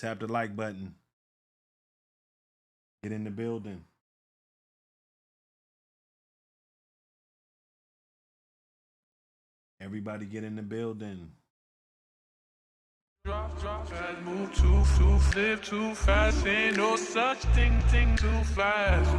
Tap the like button. Get in the building. Everybody get in the building. Drop, fast, move too, live too fast. Ain't no such thing too fast.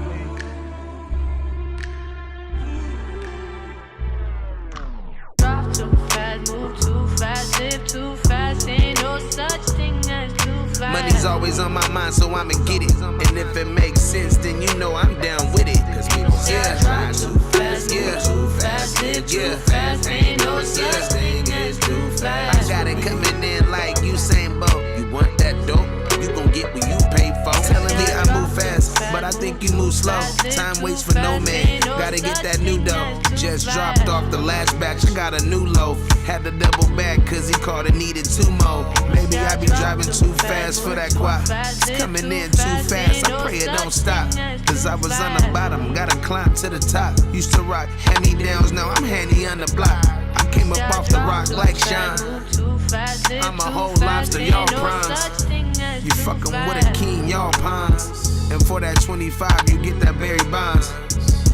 Drop too fast, move too fast, live too fast. Ain't no such thing as too fast. Money's always on my mind, so I'ma get it. And if it makes sense, then you know I'm down with it. Cause people say I drive too fast, too fast, live too fast. Ain't no such thing as too fast. I got it coming in like Usain Bolt. You want that dope? You gon' get what you pay for. Telling me I move fast, but I think you move slow. Time waits for no man. Gotta get that new dough. Just dropped off the last batch. I got a new loaf. Had to double back cause he called and needed 2 more. Maybe I be driving too fast for that guap. It's coming in too fast. I pray it don't stop. Cause I was on the bottom, gotta climb to the top. Used to rock hand-me-downs, now I'm handy on the block. I came up off the rock like Sean. I'm a whole lobster, y'all prawns. You fucking with a king, y'all ponds. And for that 25, you get that Barry Bonds.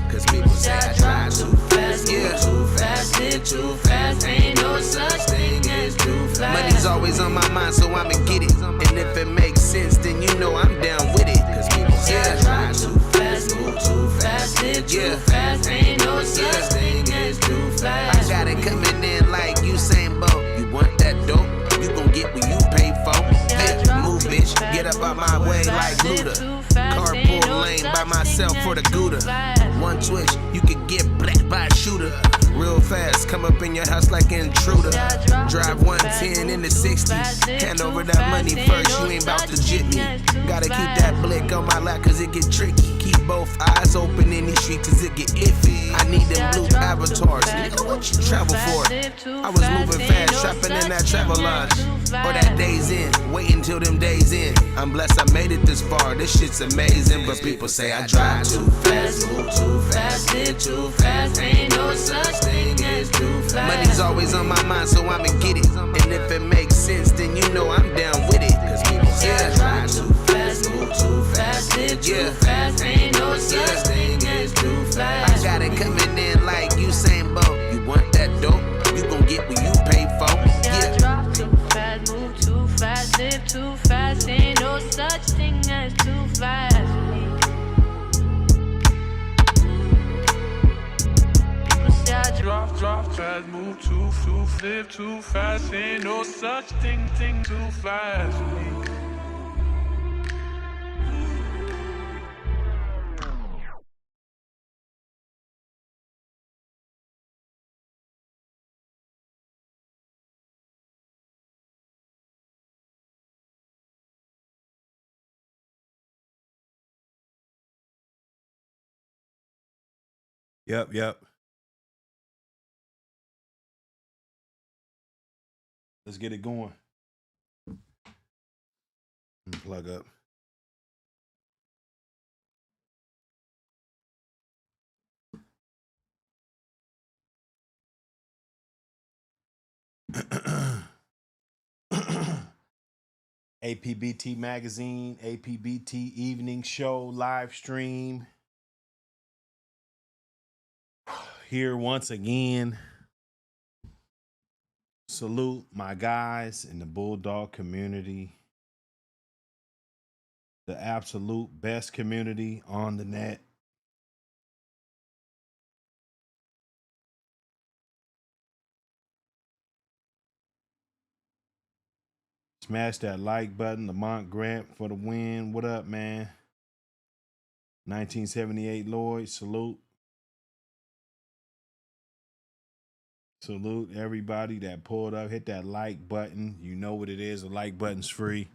Cause people say I drive too fast, too fast, live too fast. Ain't no such thing as too fast. Money's always on my mind, so I'ma get it. And if it makes sense, then you know I'm down with it. Cause people say I drive too fast, move too fast, live too fast. Ain't no such thing as too fast. I got it coming in like Usain Bolt. You want that dope? You gon' get what you pay for. Yeah, move, bitch. Get up out my way like Luda. Carpool lane by myself for the Gouda. One twitch, you could get black by a shooter. Real fast, come up in your house like an intruder. Drive 110 in the 60. Hand over that money first, you ain't about to jit me. Gotta keep that blick on my lap cause it get tricky. Keep both eyes open in these streets cause it get iffy. I need them blue avatars. Nigga, what you travel for? I was moving fast, trapping in that travel lodge. Or that days in, waiting till them days in. I'm blessed I made it this far, this shit's amazing. But people say I drive too fast, move too fast, live too fast. Ain't no such thing as too fast. Money's always on my mind, so I'ma get it. And if it makes sense, then you know I'm down with it. Cause people say I drive too fast, move too fast, live too fast. Ain't no such thing as too fast. I got it coming in like Usain Bolt. You want that dope? You gon' get what you pay for. Drop too fast, move too fast, live too fast. Ain't no such thing as too fast. Drop fast, move too, live too fast. Ain't no such thing too fast. Yep. Let's get it going. Plug up. APBT Magazine, APBT Evening Show, live stream. Here once again. Salute my guys in the Bulldog community. The absolute best community on the net. Smash that like button. Lamont Grant for the win. What up, man? 1978 Lloyd, salute. Salute everybody that pulled up. Hit that like button. You know what it is. The like button's free.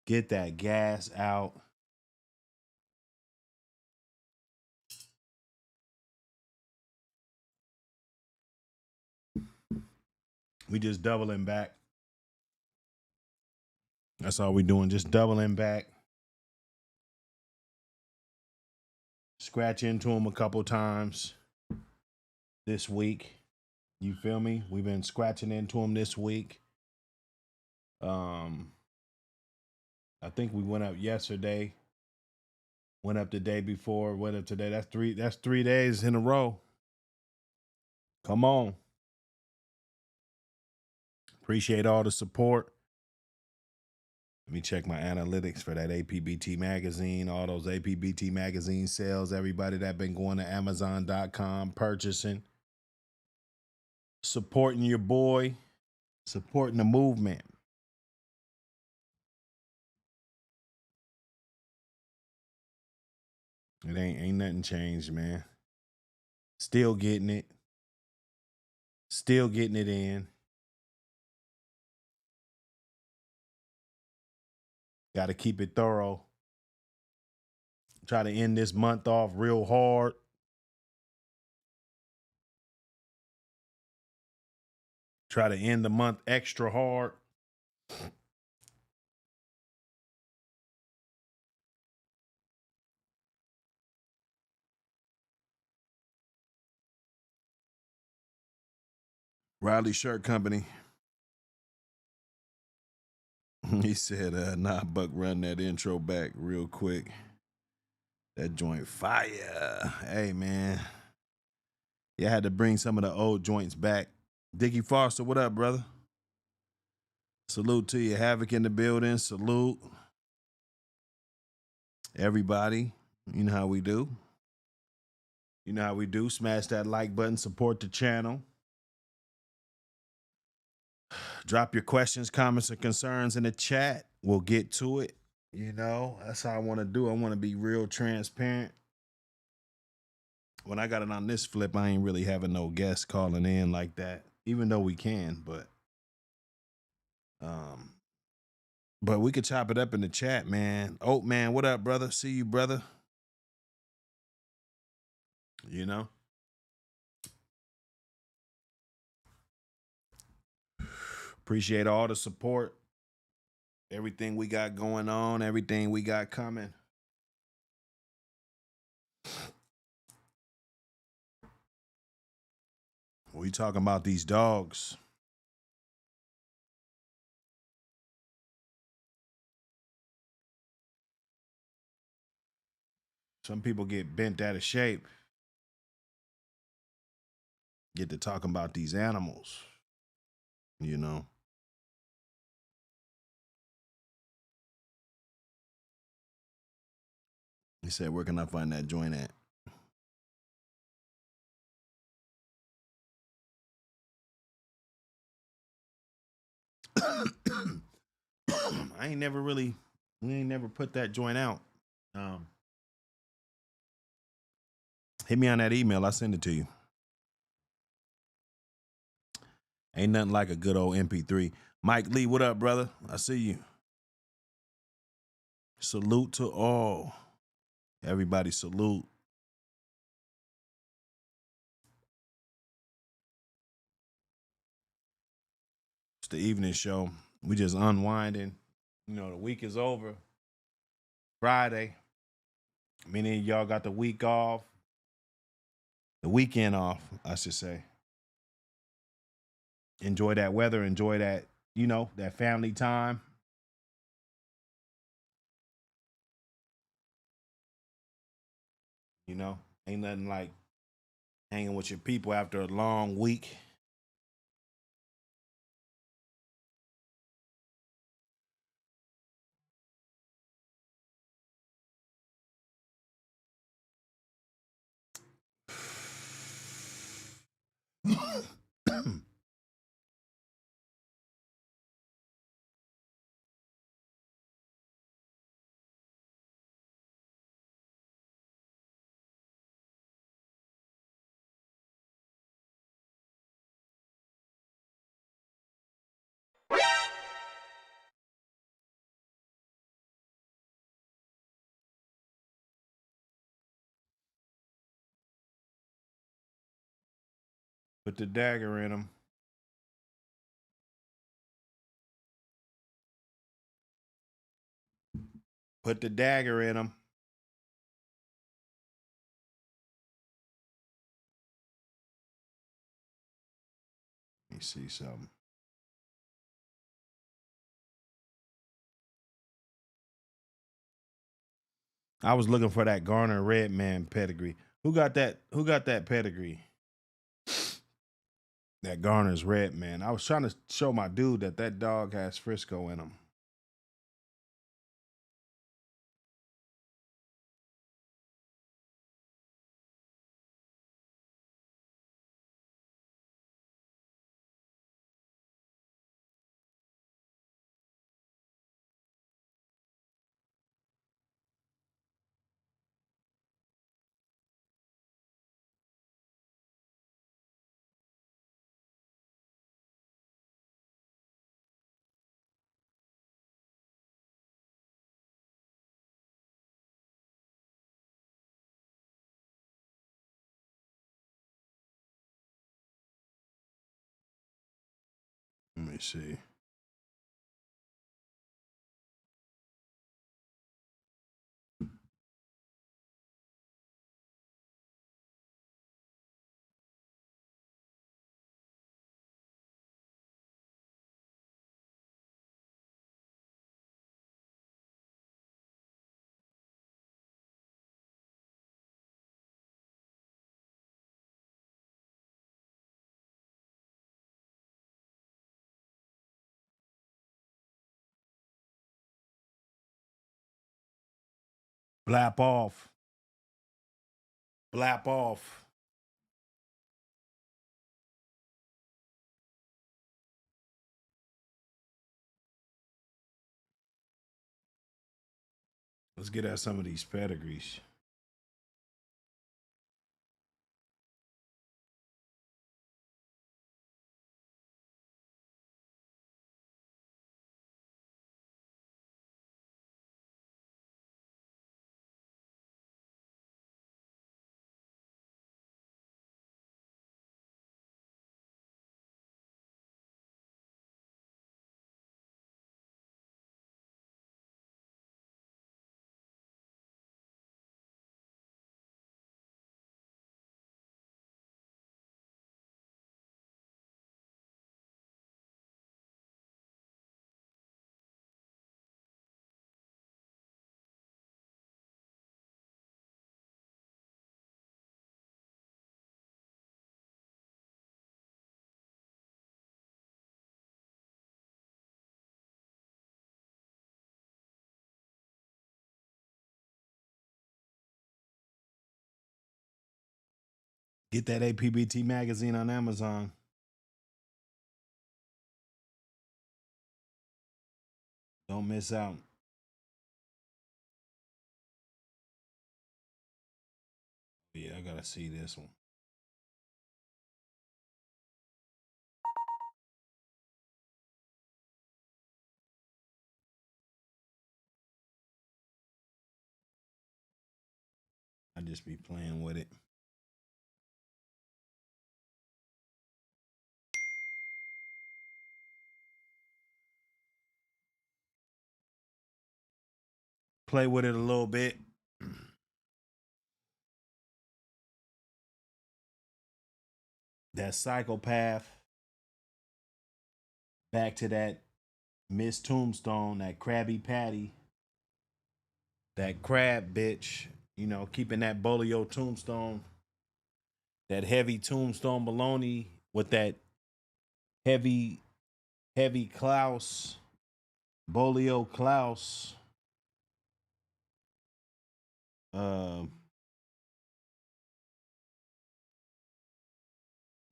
Get that gas out. We just doubling back. That's all we doing. Just doubling back. Scratch into them a couple times this week. You feel me? We've been scratching into them this week. I think we went up yesterday. Went up the day before. Went up today. That's 3 days in a row. Come on. Appreciate all the support. Let me check my analytics for that APBT magazine, all those APBT magazine sales, everybody that been going to Amazon.com, purchasing, supporting your boy, supporting the movement. It ain't nothing changed, man. Still getting it. Still getting it in. Got to keep it thorough. Try to end this month off real hard. Try to end the month extra hard. Riley Shirt Company. He said, nah, Buck, run that intro back real quick. That joint fire. Hey, man. Yeah, I had to bring some of the old joints back. Dickie Foster, what up, brother? Salute to you. Havoc in the building. Salute. Everybody. You know how we do. You know how we do. Smash that like button. Support the channel. Drop your questions, comments, and concerns in the chat. We'll get to it. You know, that's how I want to do. I want to be real transparent. When I got it on this flip, I ain't really having no guests calling in like that, even though we can, but we could chop it up in the chat, man. Oat man, what up, brother? See you, brother. You know? Appreciate all the support. Everything we got going on, everything we got coming. We talking about these dogs. Some people get bent out of shape. Get to talking about these animals. You know? He said, where can I find that joint at? We ain't never put that joint out. Hit me on that email. I'll send it to you. Ain't nothing like a good old MP3. Mike Lee, what up, brother? I see you. Salute to all. Everybody salute. It's the evening show. We just unwinding. You know, the week is over. Friday. Many of y'all got the week off. The weekend off, I should say. Enjoy that weather. Enjoy that, you know, that family time. You know, ain't nothing like hanging with your people after a long week. Put the dagger in him. Put the dagger in him. Let me see something. I was looking for that Garner Redman pedigree. Who got that? Who got that pedigree? That Garner's Redman. I was trying to show my dude that dog has Frisco in him. Let me see. Blap off. Blap off. Let's get at some of these pedigrees. Get that APBT magazine on Amazon. Don't miss out. Yeah, I gotta see this one. I just be playing with it. Play with it a little bit. That psychopath. Back to that Miss Tombstone, that Krabby Patty. That crab bitch. You know, keeping that Bolio Tombstone. That heavy Tombstone baloney with that heavy Klaus. Bolio Klaus.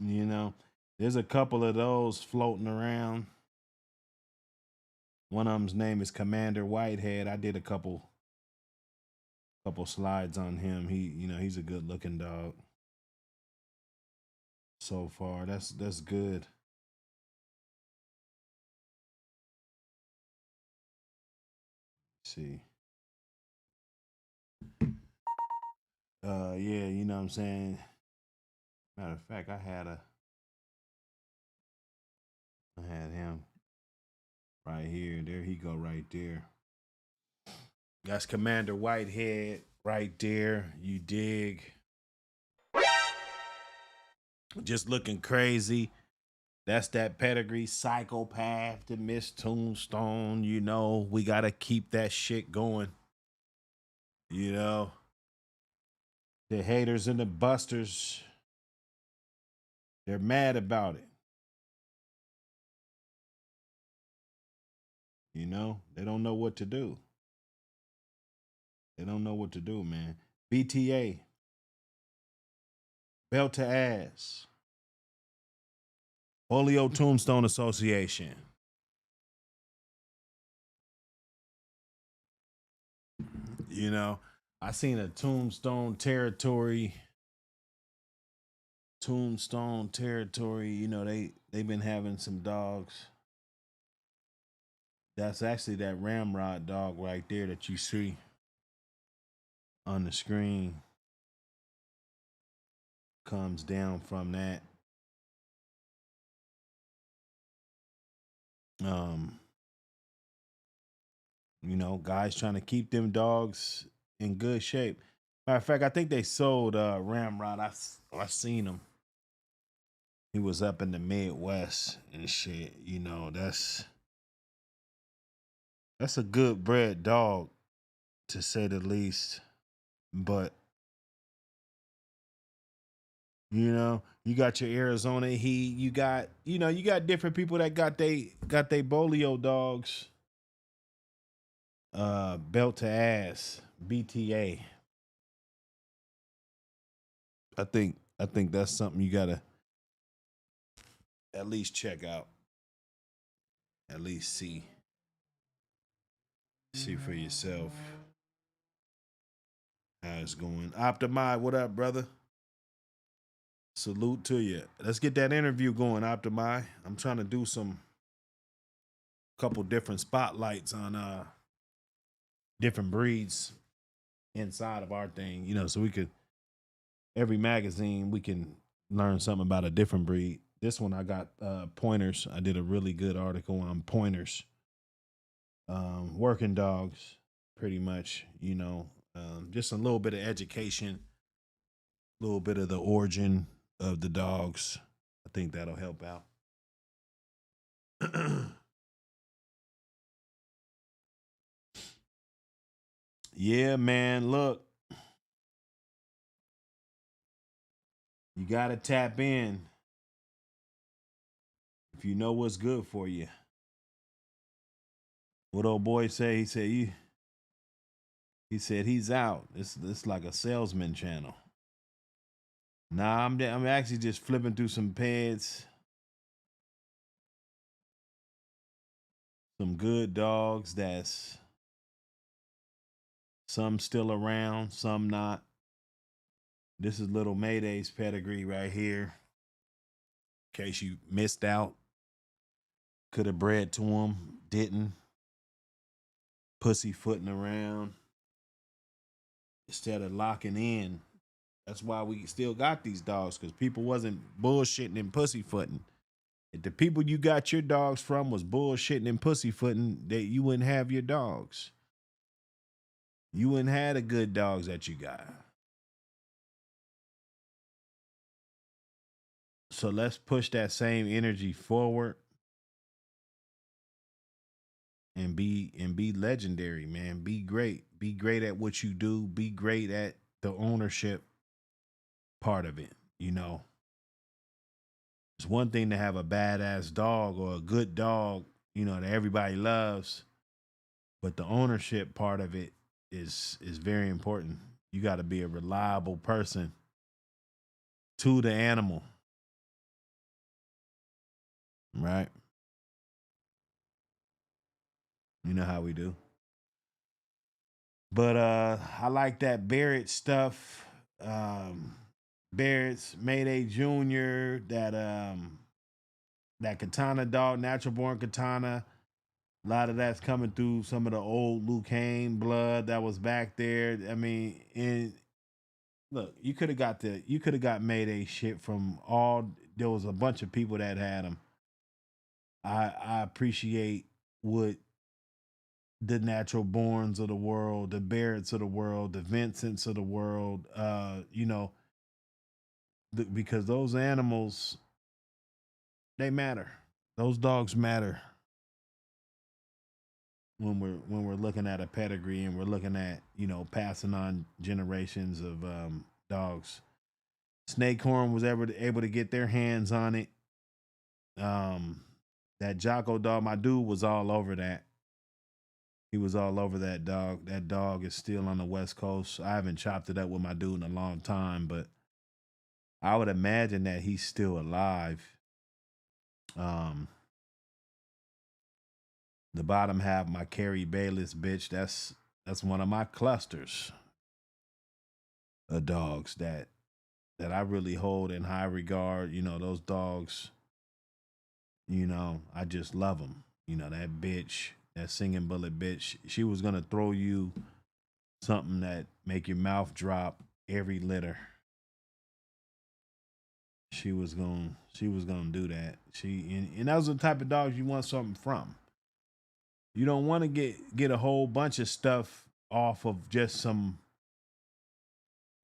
You know, there's a couple of those floating around. One of them's name is Commander Whitehead. I did a couple slides on him. He's a good looking dog. So far, that's good. Let's see. Yeah, you know what I'm saying? Matter of fact, I had him right here. There he go right there. That's Commander Whitehead right there. You dig? Just looking crazy. That's that pedigree psychopath, the Miss Tombstone. You know, we got to keep that shit going. You know, the haters and the busters, they're mad about it. You know, they don't know what to do. They don't know what to do, man. BTA, belt to ass. Polio Tombstone Association. You know, I seen a Tombstone Territory. Tombstone Territory. You know, they've been having some dogs. That's actually that Ramrod dog right there that you see on the screen. Comes down from that. You know, guys trying to keep them dogs in good shape. Matter of fact, I think they sold Ramrod. I seen him. He was up in the Midwest and shit. You know, that's a good bred dog, to say the least. But you know, you got your Arizona Heat. You got, you know, you got different people that got they Bolio dogs. Belt to ass, BTA. I think that's something you gotta at least check out. At least see for yourself how it's going. Optimi, what up, brother? Salute to you. Let's get that interview going, Optimi. I'm trying to do some couple different spotlights on different breeds inside of our thing, you know, so we could every magazine we can learn something about a different breed. This one I got pointers. I did a really good article on pointers. Working dogs, pretty much, you know, just a little bit of education, a little bit of the origin of the dogs. I think that'll help out. Yeah, man, look, you got to tap in if you know what's good for you. What old boy say? He said he's out. It's like a salesman channel. Nah, I'm actually just flipping through some peds. Some good dogs that's some still around, some not. This is little Mayday's pedigree right here. In case you missed out. Could have bred to him, didn't. Pussyfooting around instead of locking in. That's why we still got these dogs, because people wasn't bullshitting and pussyfooting. If the people you got your dogs from was bullshitting and pussyfooting, that you wouldn't have your dogs. You wouldn't have the good dogs that you got. So let's push that same energy forward and be legendary, man. Be great. Be great at what you do. Be great at the ownership part of it, you know. It's one thing to have a badass dog or a good dog, you know, that everybody loves, but the ownership part of it is very important. You got to be a reliable person to the animal. Right? You know how we do. But I like that Barrett stuff. Barrett's Mayday Jr., that Katana dog, natural born Katana. A lot of that's coming through some of the old Luke Hain blood that was back there. I mean, look, you could have got Mayday shit from all. There was a bunch of people that had them. I appreciate what the natural borns of the world, the Barretts of the world, the Vincents of the world, you know, because those animals, they matter. Those dogs matter. when we're looking at a pedigree and we're looking at, you know, passing on generations of dogs. Snakehorn was ever able to get their hands on it. That Jocko dog, my dude was all over that. He was all over that dog. That dog is still on the West Coast. I haven't chopped it up with my dude in a long time, but I would imagine that he's still alive. Um, the bottom half, my Carrie Bayless bitch, that's one of my clusters of dogs that I really hold in high regard. You know, those dogs, you know, I just love them. You know, that bitch, that singing bullet bitch, she was gonna throw you something that make your mouth drop every litter. She was gonna do that. And that was the type of dogs you want something from. You don't want to get a whole bunch of stuff off of just some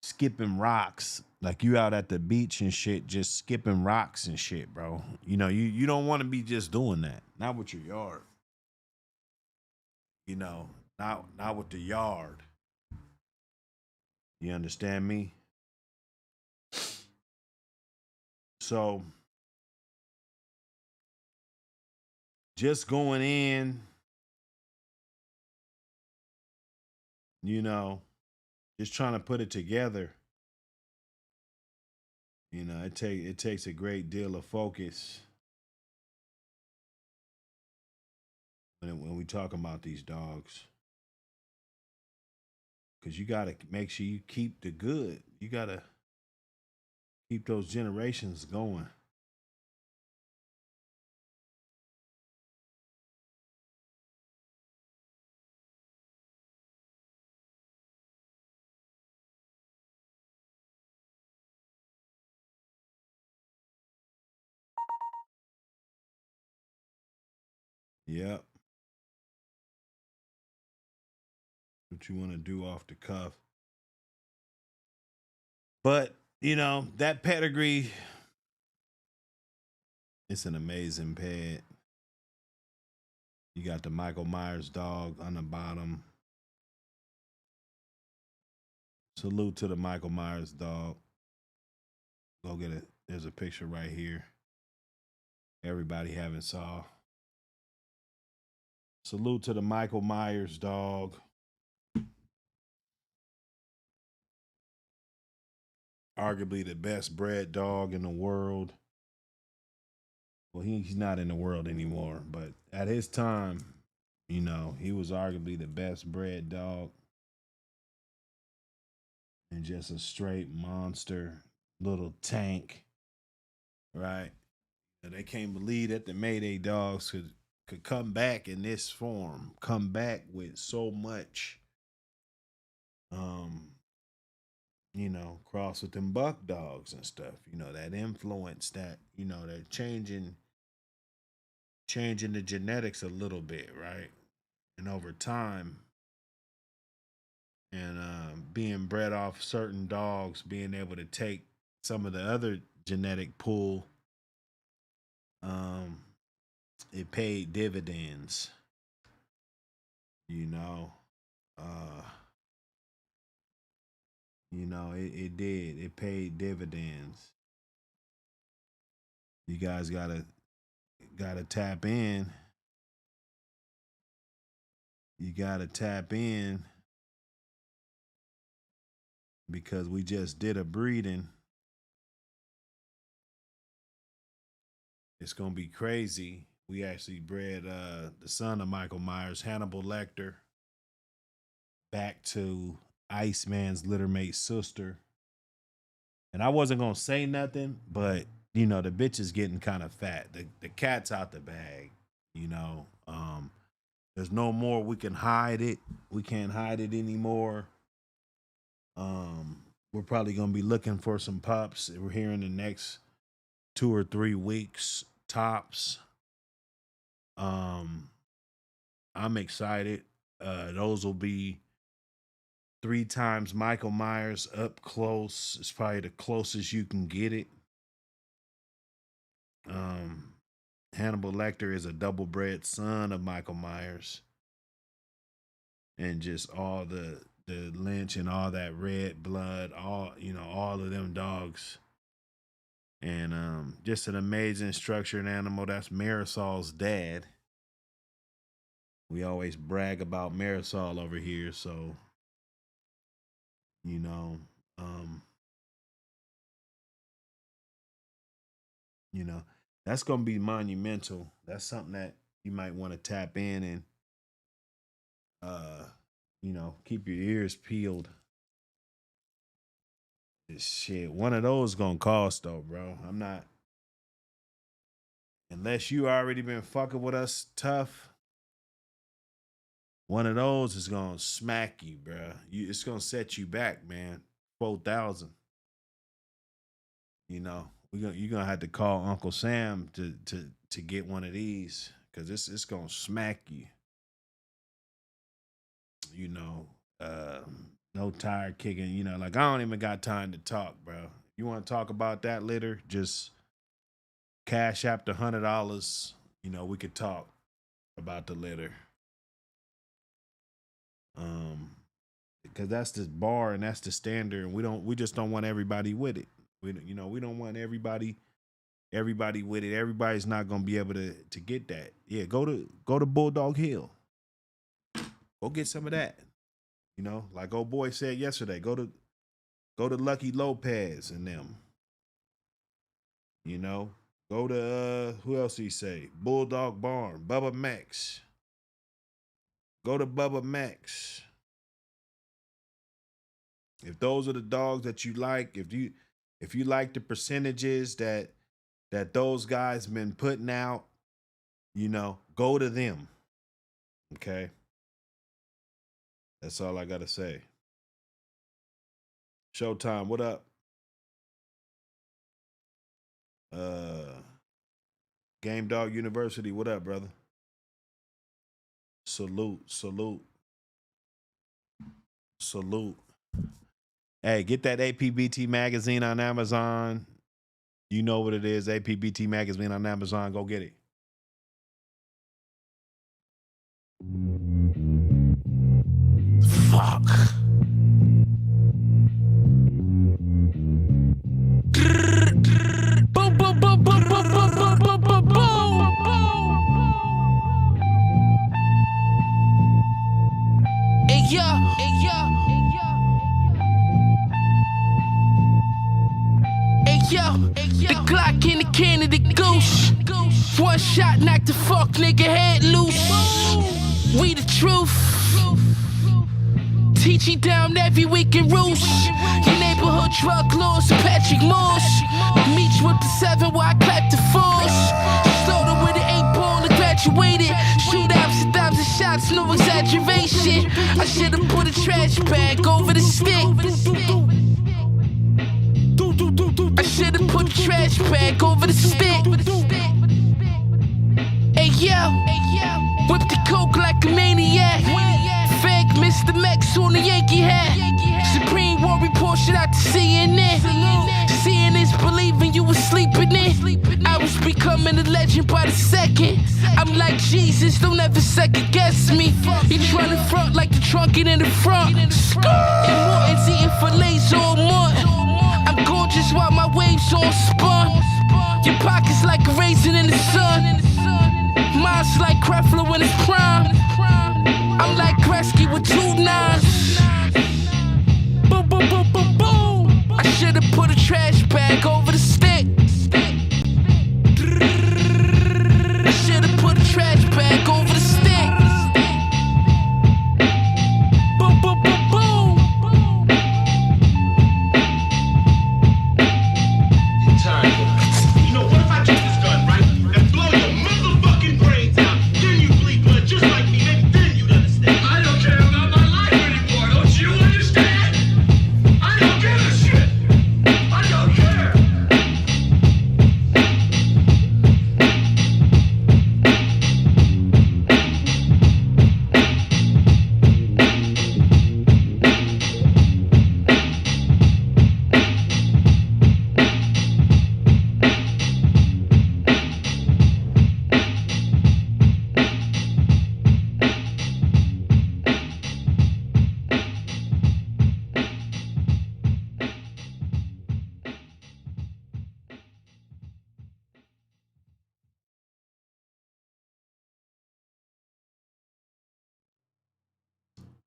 skipping rocks. Like you out at the beach and shit, just skipping rocks and shit, bro. You know, you don't want to be just doing that. Not with your yard. You know, not with the yard. You understand me? So just going in, you know, just trying to put it together. You know, it takes a great deal of focus when we talk about these dogs, because you got to make sure you keep the good. You got to keep those generations going. Yep. What you want to do off the cuff. But, you know, that pedigree, it's an amazing pet. You got the Michael Myers dog on the bottom. Salute to the Michael Myers dog. Go get it. There's a picture right here. Everybody haven't saw. Salute to the Michael Myers dog. Arguably the best bred dog in the world. Well, he's not in the world anymore, but at his time, you know, he was arguably the best bred dog. And just a straight monster, little tank, right? And they can't believe that the Mayday dogs could come back in this form, come back with so much, um, you know, cross with them buck dogs and stuff. You know, that influence, that, you know, that changing the genetics a little bit, right? And over time, and being bred off certain dogs, being able to take some of the other genetic pool, um, it paid dividends. You know, uh, it did. It paid dividends. You guys gotta tap in. You gotta tap in because we just did a breeding. It's gonna be crazy. We actually bred the son of Michael Myers, Hannibal Lecter, back to Iceman's littermate sister. And I wasn't gonna say nothing, but you know, the bitch is getting kind of fat. The cat's out the bag, you know. There's no more we can hide it. We can't hide it anymore. We're probably gonna be looking for some pups. We're here in the next 2 or 3 weeks tops. Um, I'm excited. Those will be 3 times Michael Myers up close. It's probably the closest you can get it. Hannibal Lecter is a double bred son of Michael Myers. and just all the lynch and all that red blood, all of them dogs. And just an amazing structured animal. That's Marisol's dad. We always brag about Marisol over here, so that's gonna be monumental. That's something that you might want to tap in and keep your ears peeled. Shit, one of those gonna cost though, bro. I'm not, unless you already been fucking with us tough. One of those is gonna smack you, bro. It's gonna set you back, man. 4,000. You're gonna have to call Uncle Sam to get one of these, because it's gonna smack you. No tire kicking. Like, I don't even got time to talk, bro. You want to talk about that litter? Just cash app the $100. We could talk about the litter. Because that's the bar and that's the standard, and we just don't want everybody with it. We don't want everybody with it. Everybody's not gonna be able to get that. Yeah, go to Bulldog Hill. Go get some of that. Like old boy said yesterday, go to Lucky Lopez and them. Go to who else he say? Bulldog Barn, Bubba Max. Go to Bubba Max. If those are the dogs that you like, if you like the percentages that those guys been putting out, go to them. Okay? That's all I gotta say. Showtime, what up? Game Dog University, what up, brother? Salute. Hey, get that APBT magazine on Amazon. You know what it is, APBT magazine on Amazon. Go get it. Fuck. Boom, boom, boom, boom, boom, boom, boom, boom, boom, boom. Hey, yo. The Glock in the can of the goose. One shot knocked the fuck nigga head loose. We the truth. Teaching down every week in Roost. Your neighborhood drug lords, Patrick Morse. Meet you with the 7 while I clap the force. Started with an 8-ball and graduated. Shootouts and thousand shots, no exaggeration. I should've put a trash bag over the stick. I should've put a trash bag over the stick. Hey yo, whip the coke like a maniac. Fake Mr. Max on the Yankee hat. Supreme War report shit out to CNN. Seeing is believing, you was sleeping in. I was becoming a legend by the second. I'm like Jesus, don't ever second guess me. You tryna front like the trunk in the front. And Morton's eating fillets all month. I'm gorgeous while my waves all spun. Your pockets like a raisin in the sun. Mine's like Creflo in his prime. I'm like Gretzky with 2 nines. Boom, boom, boom, boom, boom. I should've put a trash bag over the stick. I should've put a trash bag over the stick. Boom, boom, boom, boom. You know, what if I took this gun, right, and blow your motherfucking brains out? Then you bleed blood just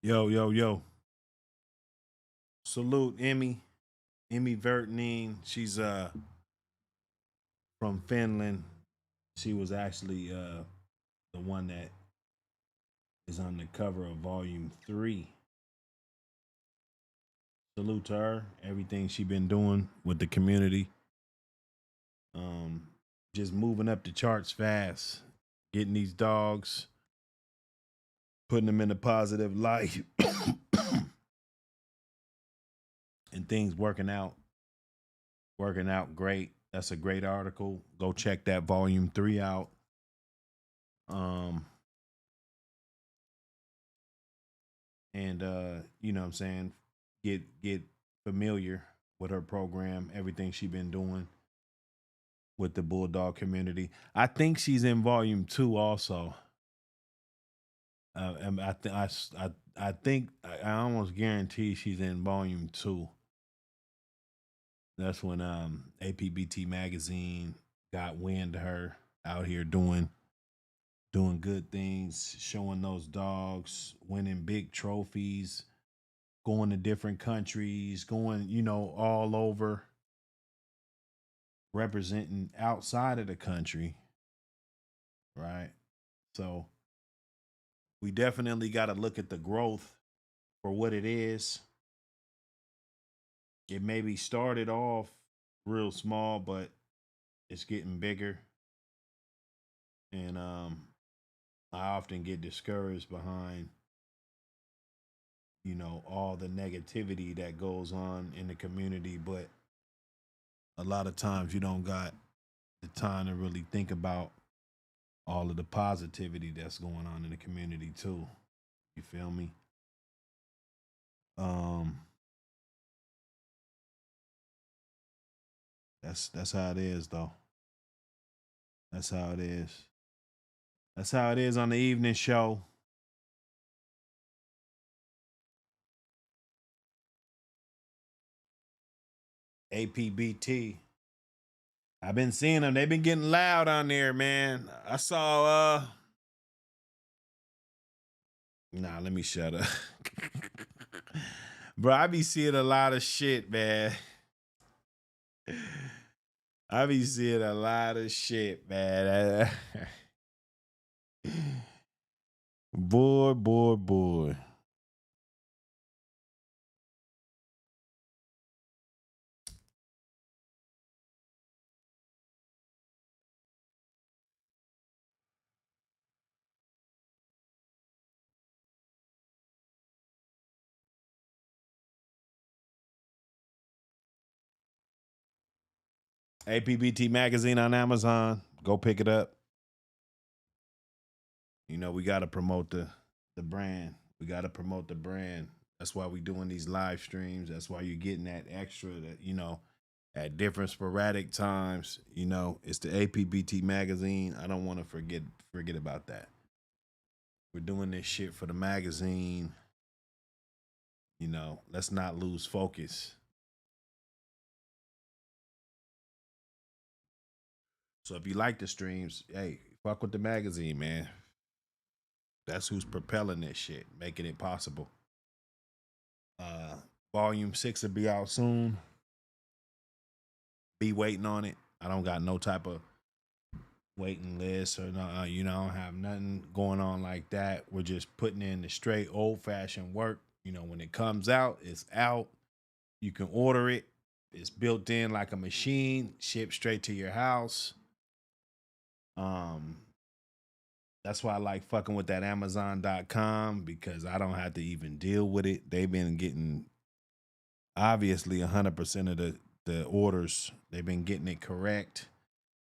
Yo, yo, yo. Salute Emmy. Emmy Vertneen. She's from Finland. She was actually the one that is on the cover of volume 3. Salute to her. Everything she been doing with the community. Just moving up the charts fast. Getting these dogs, putting them in a positive light. And things working out great. That's a great article. Go check that volume 3 out. And you know what I'm saying, get familiar with her program, everything she been doing with the bulldog community. I think she's in volume 2 also. And I think I almost guarantee she's in volume 2. That's when APBT magazine got wind of her out here doing good things, showing those dogs, winning big trophies, going to different countries, going, all over, representing outside of the country, right? So we definitely got to look at the growth for what it is. It maybe started off real small, but it's getting bigger. And I often get discouraged behind, all the negativity that goes on in the community, but a lot of times you don't got the time to really think about all of the positivity that's going on in the community too. You feel me? That's how it is though. That's how it is. That's how it is on the evening show. APBT. I've been seeing them. They've been getting loud on there, man. I saw nah, let me shut up. Bro, I be seeing a lot of shit, man. I be seeing a lot of shit, man. Boy. APBT magazine on Amazon. Go pick it up. We got to promote the brand. We got to promote the brand. That's why we doing these live streams. That's why you're getting that extra that, at different sporadic times. It's the APBT magazine. I don't want to forget about that. We're doing this shit for the magazine. Let's not lose focus. So if you like the streams, hey, fuck with the magazine, man. That's who's propelling this shit, making it possible. Volume 6 will be out soon. Be waiting on it. I don't got no type of waiting list or no, I don't have nothing going on like that. We're just putting in the straight old-fashioned work. When it comes out, it's out. You can order it. It's built in like a machine, shipped straight to your house. That's why I like fucking with that Amazon.com, because I don't have to even deal with it. They've been getting obviously 100% of the orders. They've been getting it correct.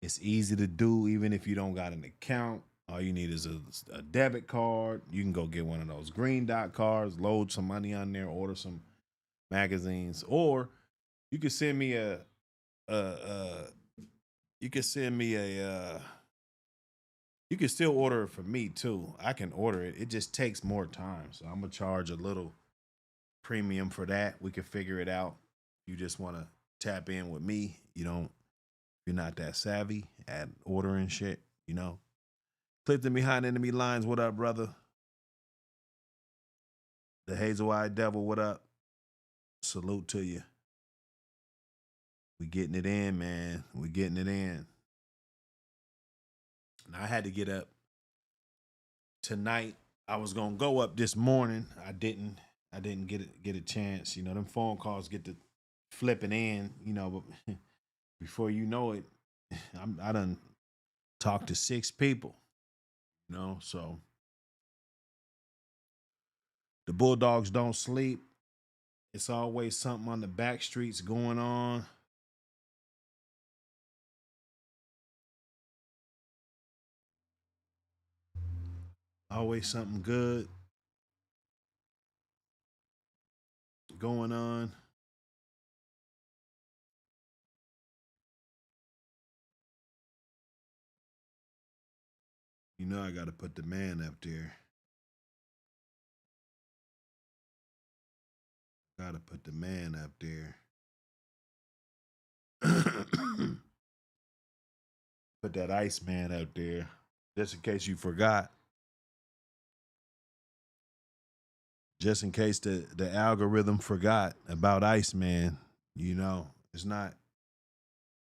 It's easy to do even if you don't got an account. All you need is a debit card. You can go get one of those green dot cards, load some money on there, order some magazines, or you could send me you can still order it for me too. I can order it. It just takes more time. So I'm gonna charge a little premium for that. We can figure it out. You just want to tap in with me. You're not that savvy at ordering shit, Clifton behind enemy lines. What up, brother? The Hazel-Eyed Devil, what up? Salute to you. We getting it in, man. We getting it in. And I had to get up tonight. I was gonna go up this morning. I didn't get a chance. You know, them phone calls get to flipping in, you know, but before you know it, I done talked to 6 people, you know, so the Bulldogs don't sleep. It's always something on the back streets going on. Always something good going on. You know I got to put the man up there. Got to put the man up there. Put that Iceman up there, just in case you forgot. Just in case the algorithm forgot about Iceman, you know, it's not.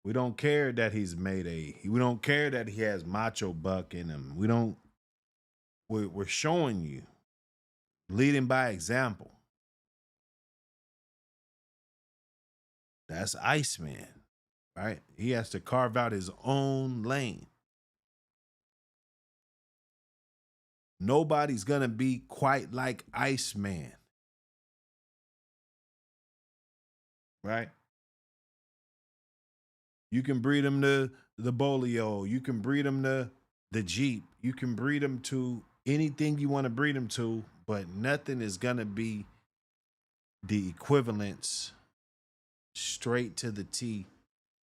We don't care that he's made we don't care that he has macho buck in him. We're showing you, leading by example. That's Iceman, right? He has to carve out his own lane. Nobody's gonna be quite like Iceman, right? You can breed him to the Bolio. You can breed him to the Jeep. You can breed him to anything you want to breed him to, but nothing is gonna be the equivalence straight to the T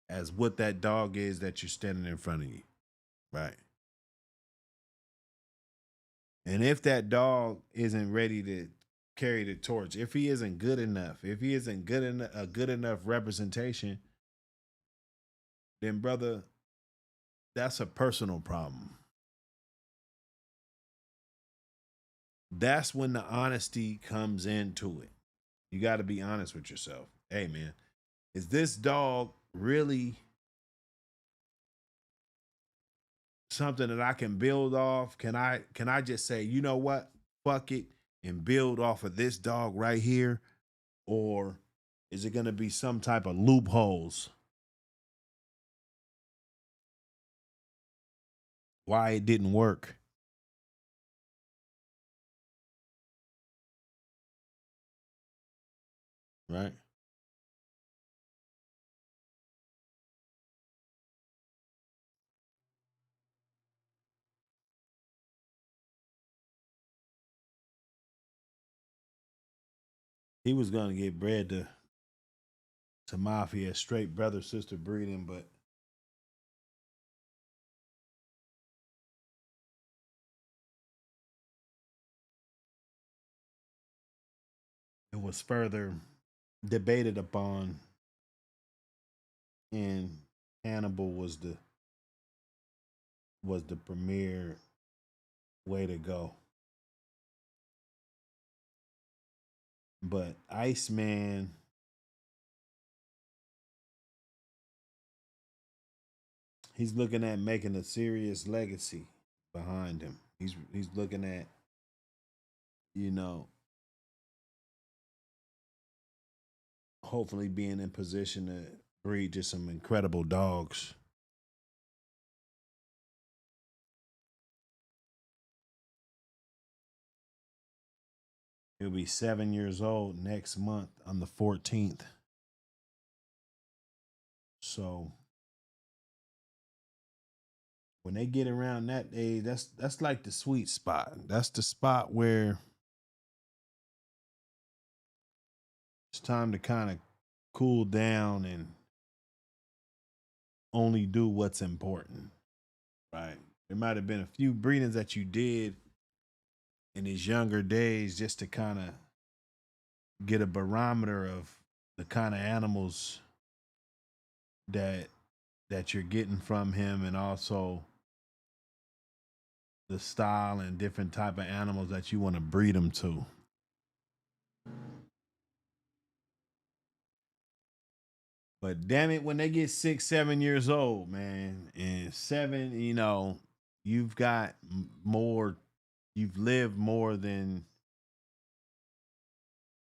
as what that dog is that you're standing in front of you, right? And if that dog isn't ready to carry the torch, if he isn't good enough, if he isn't a good enough representation, then brother, that's a personal problem. That's when the honesty comes into it. You got to be honest with yourself. Hey man, is this dog really something that I can build off? Can I just say, you know what? Fuck it and build off of this dog right here? Or is it going to be some type of loopholes? Why it didn't work? Right? He was going to get bred to Mafia, straight brother sister breeding, but it was further debated upon, and Hannibal was the premier way to go. But Iceman, he's looking at making a serious legacy behind him. He's looking at, you know, hopefully being in position to breed just some incredible dogs. He'll be 7 years old next month on the 14th. So when they get around that age, that's like the sweet spot. That's the spot where it's time to kind of cool down and only do what's important. Right? There might have been a few breedings that you did in his younger days just to kind of get a barometer of the kind of animals that you're getting from him, and also the style and different type of animals that you want to breed them to. But damn it, when they get 6, 7 years old, man, and 7, you've got more, you've lived more than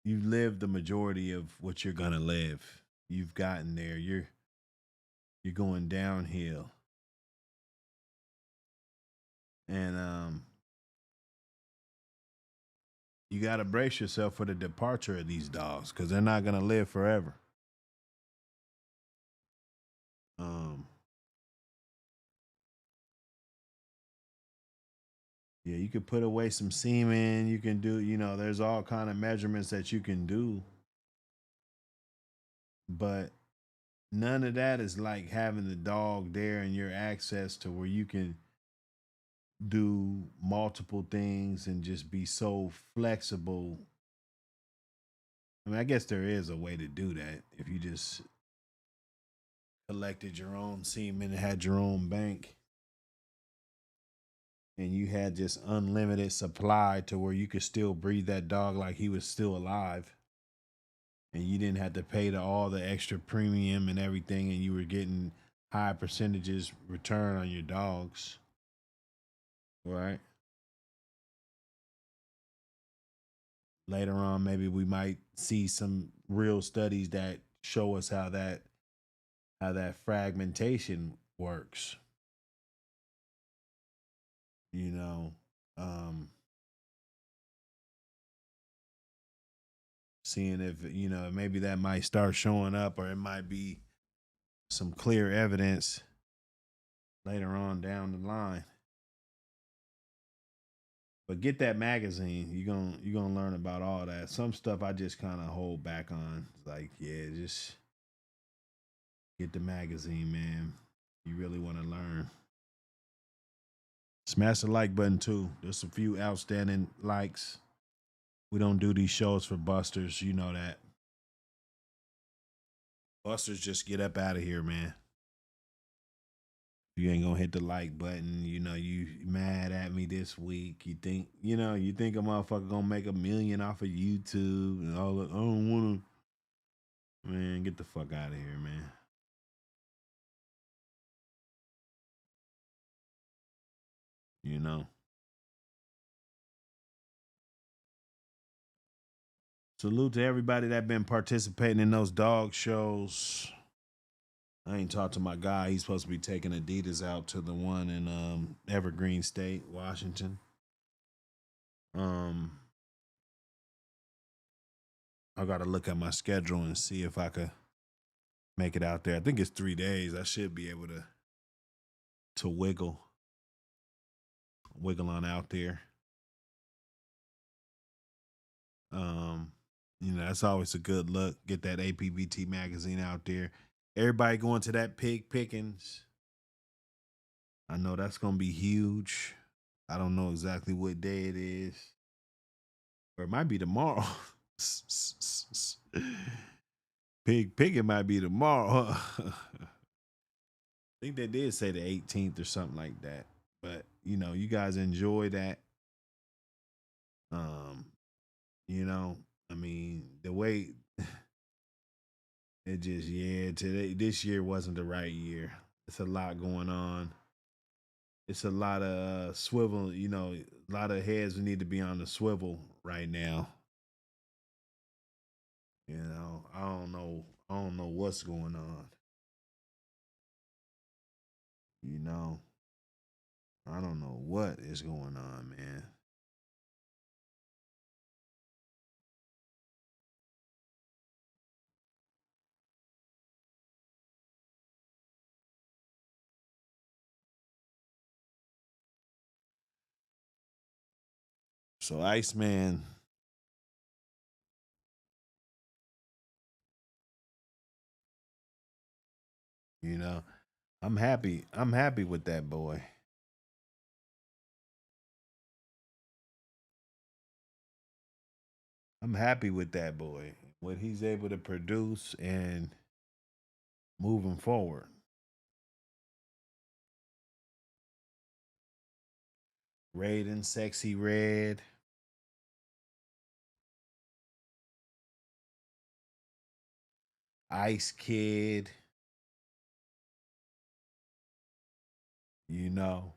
you've lived the majority of what you're gonna live. You've gotten there. You're going downhill, and you got to brace yourself for the departure of these dogs because they're not gonna live forever. Um, yeah, you could put away some semen. You can do, there's all kind of measurements that you can do, but none of that is like having the dog there and your access to where you can do multiple things and just be so flexible. I mean, I guess there is a way to do that if you just collected your own semen and had your own bank and you had just unlimited supply to where you could still breed that dog like he was still alive and you didn't have to pay all the extra premium and everything and you were getting high percentages return on your dogs, right? Later on maybe we might see some real studies that show us how that fragmentation works, you know. um Seeing if maybe that might start showing up or it might be some clear evidence later on down the line. But get that magazine. You're gonna learn about all that. Some stuff I just kind of hold back on. It's like, yeah, just get the magazine, man. You really want to learn. Smash the like button too. There's a few outstanding likes. We don't do these shows for busters. You know that. Busters just get up out of here, man. You ain't gonna hit the like button. You mad at me this week. You think a motherfucker gonna make $1 million off of YouTube and all that. I don't wanna, man, get the fuck out of here, man. You know. Salute to everybody that been participating in those dog shows. I ain't talked to my guy. He's supposed to be taking Adidas out to the one in Evergreen State, Washington. Um, I gotta look at my schedule and see if I could make it out there. I think it's 3 days. I should be able to wiggle on out there. Um, that's always a good look. Get that APBT magazine out there. Everybody going to that pig pickings. I know that's gonna be huge. I don't know exactly what day it is. Or it might be tomorrow. Pig picking might be tomorrow. I think they did say the 18th or something like that. But you guys enjoy that. Um, I mean, the way it just, today, this year wasn't the right year. It's a lot going on. It's a lot of swivel, a lot of heads need to be on the swivel right now. I don't know. I don't know what's going on. I don't know what is going on, man. So Iceman, you know, I'm happy. I'm happy with that boy. I'm happy with that boy. What he's able to produce and moving forward. Raiden, Sexy Red. Ice Kid, you know,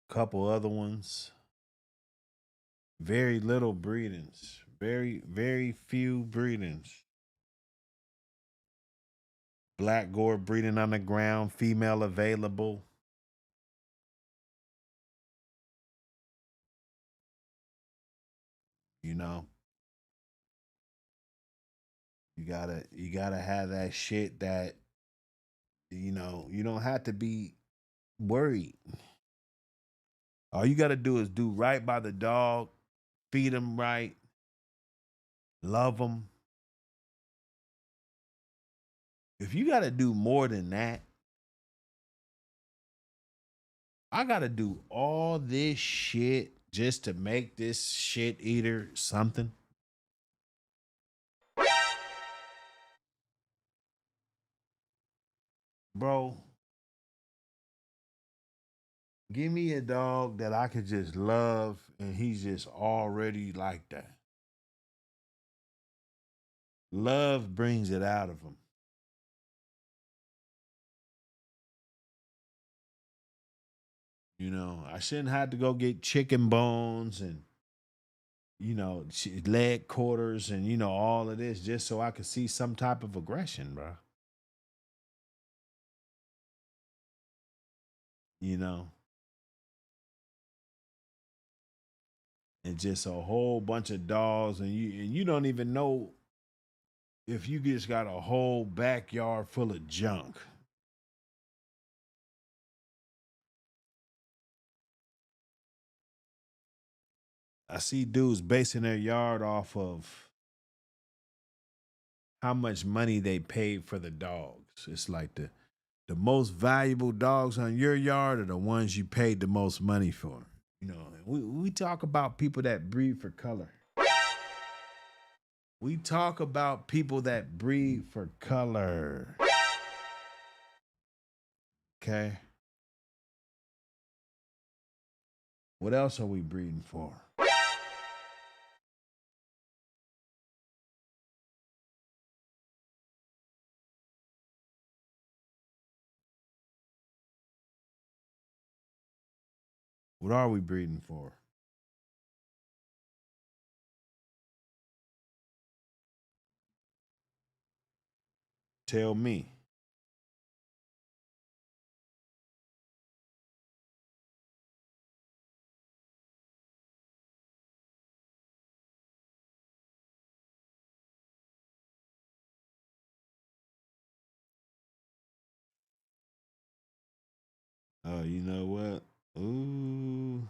couple other ones. Very little breedings. Very few breedings. Black Gore breeding on the ground, female available. You know, you gotta have that shit that you don't have to be worried. All you gotta do is do right by the dog, feed him right, love him. If you gotta do more than that, I gotta do all this shit just to make this shit eater something. Bro, give me a dog that I could just love and he's just already like that. Love brings it out of him. You know, I shouldn't have to go get chicken bones and, leg quarters and, all of this just so I could see some type of aggression, bro. You know, and just a whole bunch of dogs and you don't even know if you just got a whole backyard full of junk. I see dudes basing their yard off of how much money they paid for the dogs. It's like the most valuable dogs on your yard are the ones you paid the most money for. You know, we talk about people that breed for color. We talk about people that breed for color. Okay. What else are we breeding for? What are we breeding for? Tell me. Oh, you know what? Ooh,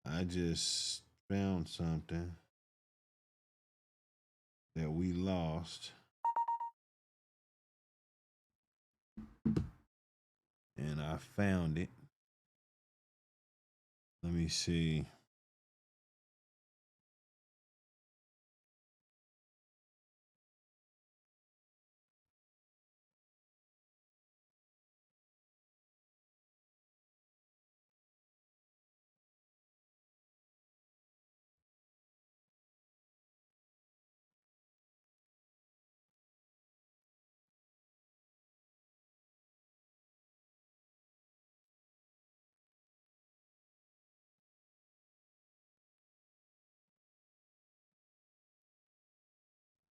I just found something that we lost. And I found it. Let me see.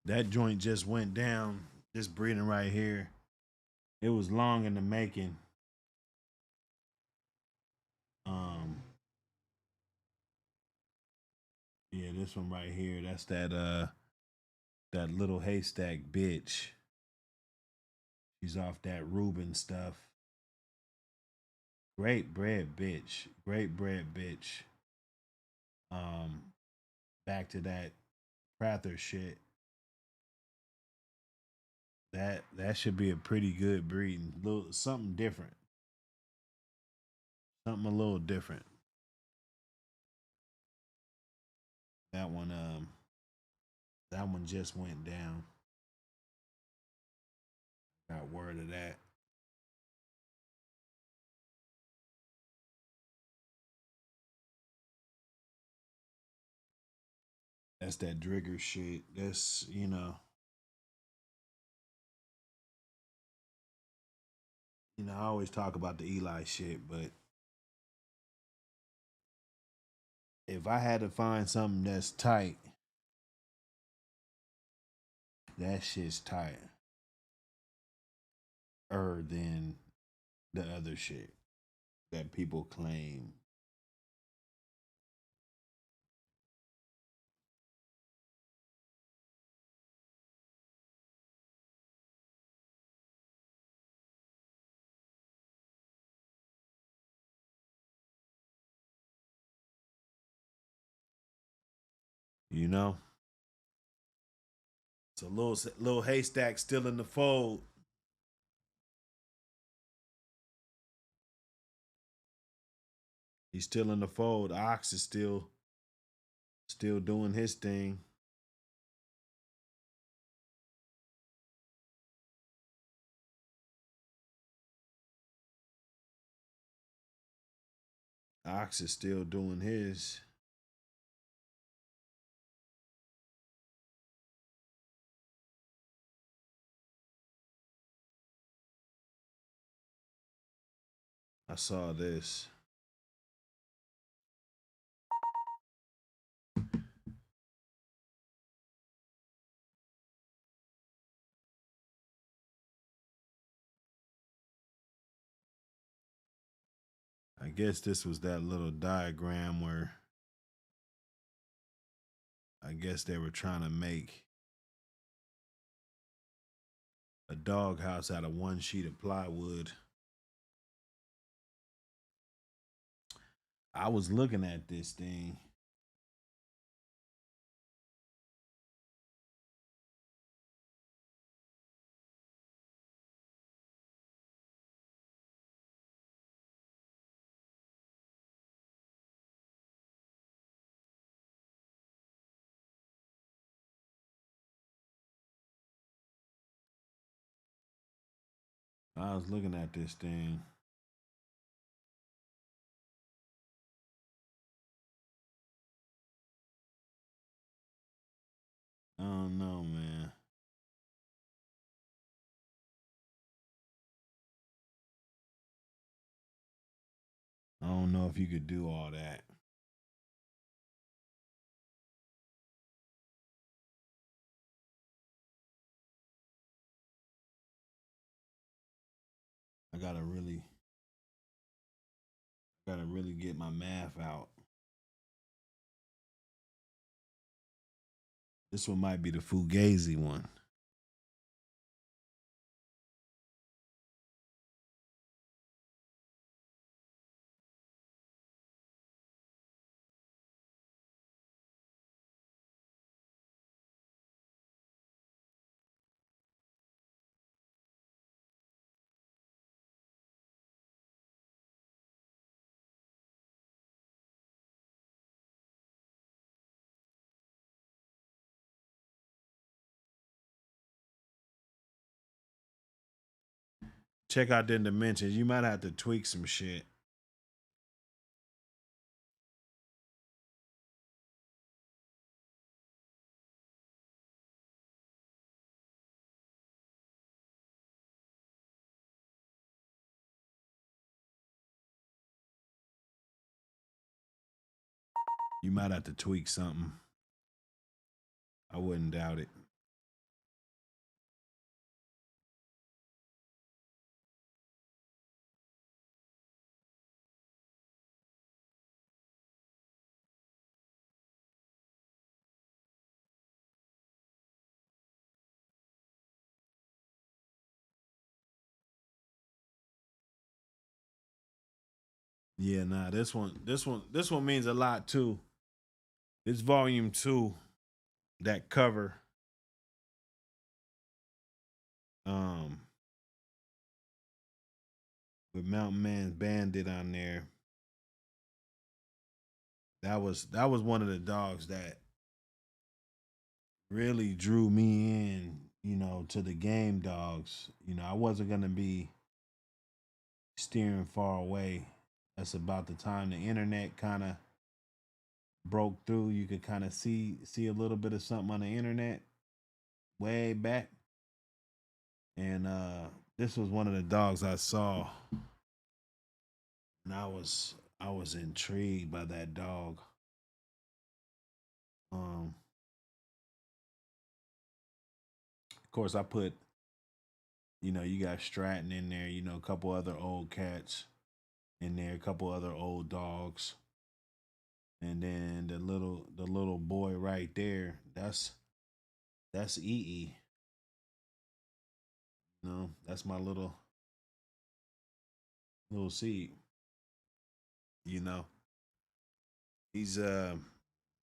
That joint just went down. This breeding right here. It was long in the making. Um, yeah, this one right here. That's that little haystack bitch. She's off that Reuben stuff. Great bread bitch. Great bread bitch. Um, back to that Prather shit. That should be a pretty good breeding. Little something different. Something a little different. That one that one just went down. Got word of that. That's that Drigger shit. That's You know, I always talk about the Eli shit, but if I had to find something that's tight, that shit's tighter than the other shit that people claim. You know? It's a little haystack still in the fold. He's still in the fold. Ox is still doing his thing. Ox is still doing his. I saw this. I guess this was that little diagram where I guess they were trying to make a doghouse out of one sheet of plywood. I was looking at this thing. I was looking at this thing. I don't know, man. I don't know if you could do all that. I gotta really get my math out. This one might be the Fugazi one. Check out the dimensions. You might have to tweak some shit. You might have to tweak something. I wouldn't doubt it. Yeah, nah, this one means a lot too. It's volume 2, that cover. With Mountain Man's Bandit on there. That was one of the dogs that really drew me in, you know, to the game dogs. You know, I wasn't gonna be steering far away. That's about the time the internet kind of broke through. You could kind of see a little bit of something on the internet way back. And this was one of the dogs I saw, and I was intrigued by that dog. Of course, I put, you got Stratton in there, a couple other old cats in there, a couple other old dogs, and then the little boy right there. That's EE. That's my little seed. You know, he's uh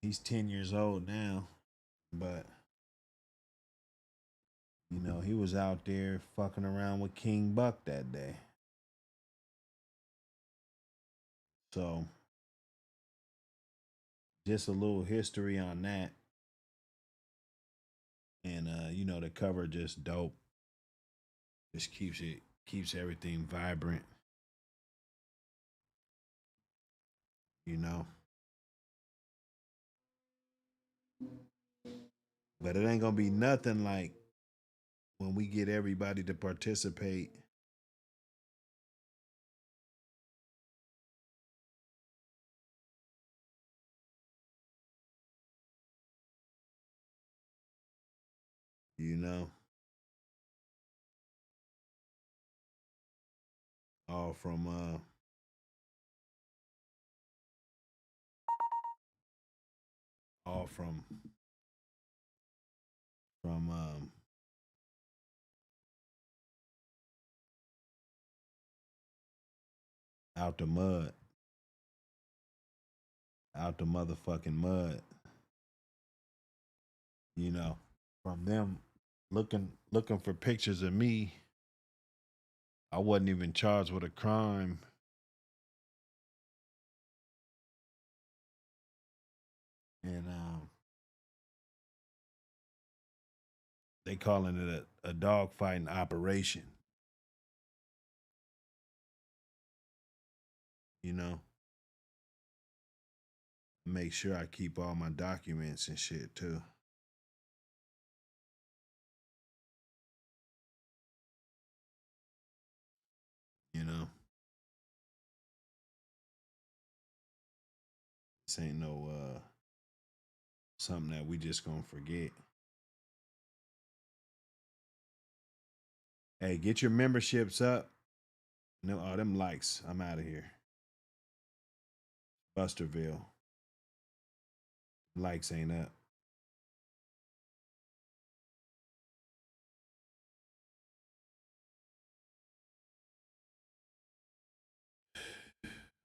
he's 10 years old now, but he was out there fucking around with King Buck that day. So just a little history on that, and the cover just dope. Just keeps everything vibrant. You know, but it ain't gonna be nothing like when we get everybody to participate. You know, all from all from out the mud, out the motherfucking mud. You know, from them looking for pictures of me. I wasn't even charged with a crime, and they calling it a dog fighting operation. You know, make sure I keep all my documents and shit too. You know, this ain't no something that we just gonna forget. Hey, get your memberships up. No, all them likes. I'm out of here. Busterville. Likes ain't up.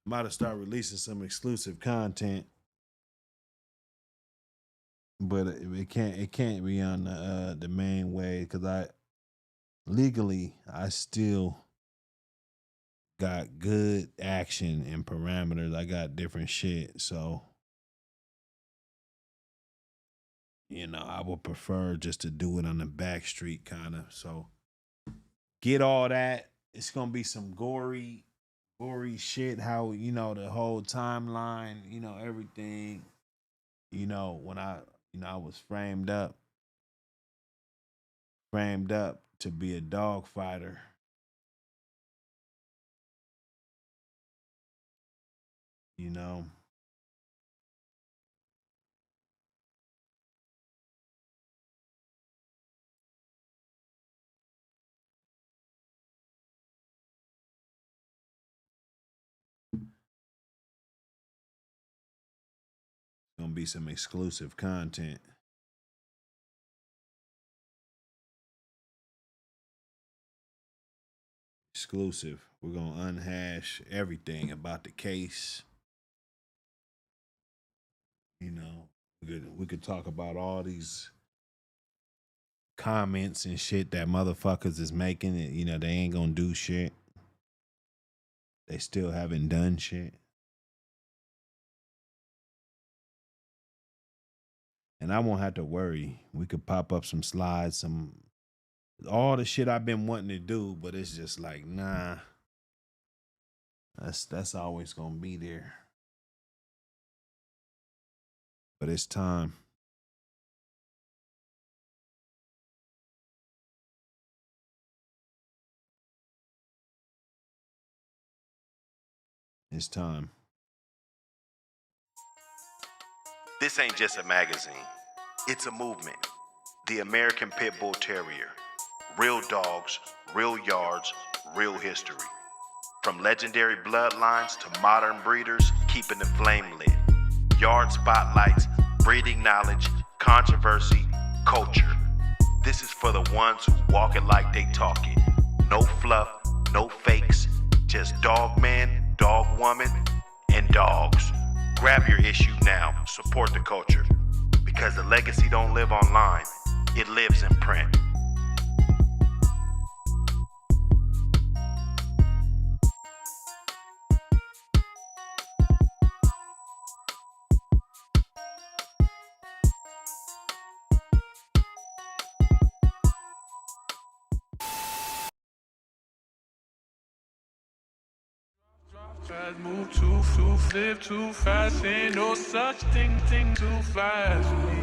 I'm about to start releasing some exclusive content, but it can't be on the main way because I still got good action and parameters. I got different shit, so I would prefer just to do it on the back street kind of. So get all that. It's gonna be some gory shit. How the whole timeline. Everything. When I was framed up to be a dog fighter. You know, it's gonna be some exclusive content. Exclusive. We're gonna unhash everything about the case. We could talk about all these comments and shit that motherfuckers is making. It they ain't gonna do shit. They still haven't done shit. And I won't have to worry. We could pop up some slides, some all the shit I've been wanting to do, but it's just like, nah. That's always gonna be there. But it's time. It's time. This ain't just a magazine. It's a movement. The American Pit Bull Terrier. Real dogs, real yards, real history. From legendary bloodlines to modern breeders, keeping the flame lit. Yard spotlights, breeding knowledge, controversy, culture. This is for the ones who walk it like they talk it. No fluff, no fakes, just dog man, dog woman, and dogs. Grab your issue now, support the culture. Because the legacy don't live online, it lives in print. Fast, move too flip too fast, ain't no such thing too fast for me.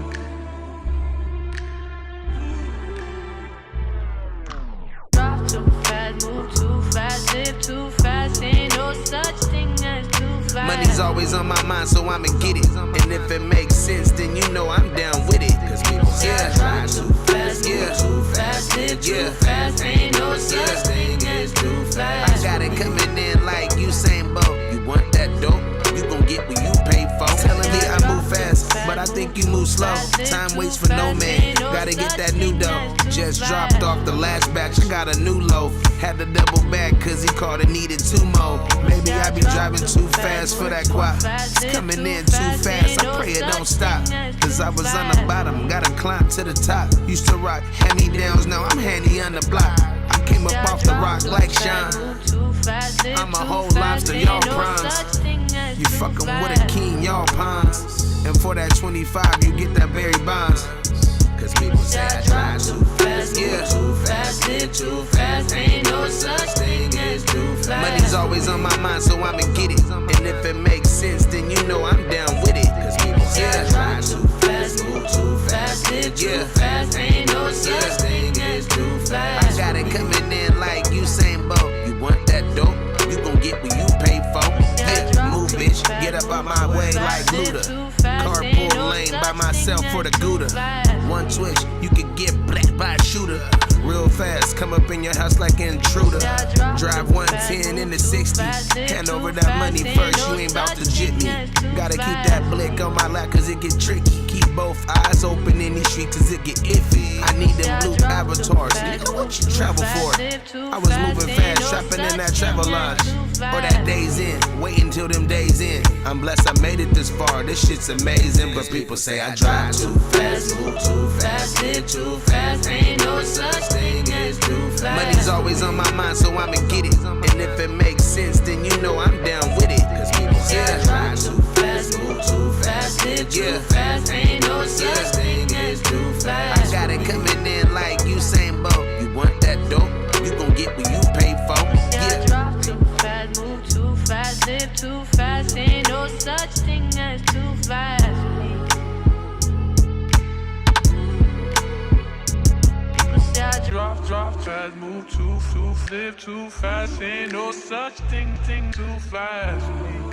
Drop too fast, move too fast, live too fast, ain't no such thing as too fast. Money's always on my mind, so I'ma get it. And if it makes sense, then you know I'm down with it. Cause people say I drive too fast, move too fast, live too fast, ain't no such thing as too fast. I got it coming in like Usain Bolt. You want that dope? You gon' get what you pay for. Telling me I move fast, but I think you move slow. Time waits for no man. Gotta get that new dough. Just dropped off the last batch. I got a new loaf. Had to double back cause he called and needed 2 more. Maybe I be driving too fast for that quad. It's coming in too fast. I pray it don't stop. Cause I was on the bottom, gotta climb to the top. Used to rock hand-me-downs, now I'm handy on the block. I came up off the rock like Sean. I'm a whole lobster, y'all prawns. You fucking with a king, y'all pawns. And for that 25, you get that Barry Bonds. Cause people say I drive too fast, too fast, live too fast, ain't no such thing as too fast. Money's always on my mind, so I'ma get it. And if it makes sense, then you know I'm down with it. Cause people say I drive too fast, move too fast, live too fast, ain't no such thing as too fast. I got it coming in like Usain Bolt. You want that dope? You gon' get what you pay for. Hey, move bitch, get up out my way like Luda. Carpool lane by myself for the Gouda. One twitch, you could get black by a shooter. Real fast, come up in your house like an intruder. Drive 110 in the 60. Hand over that money first, you ain't about to jit me. Gotta keep that blick on my lap cause it get tricky. Keep both eyes open in these streets cause it get iffy. I need them blue avatars. Nigga, what you travel for? I was moving fast, shopping in that travel lodge. Or that days in, waiting till them days in. I'm blessed I made it this far, this shit's amazing. But people say I drive too fast, move too fast, live too fast, ain't no such thing as too fast. Money's always on my mind, so I'ma get it. And if it makes sense, then you know I'm down with it. Cause people say I drive too fast, move too fast, live too fast, ain't no such thing as too fast. I got it coming in like Usain Bolt. You want that dope? You gon' get what you pay for. Drop too fast, move too fast, live too fast, ain't no such thing as too fast for me. Drop fast, move too live too fast, ain't no such thing too fast for me.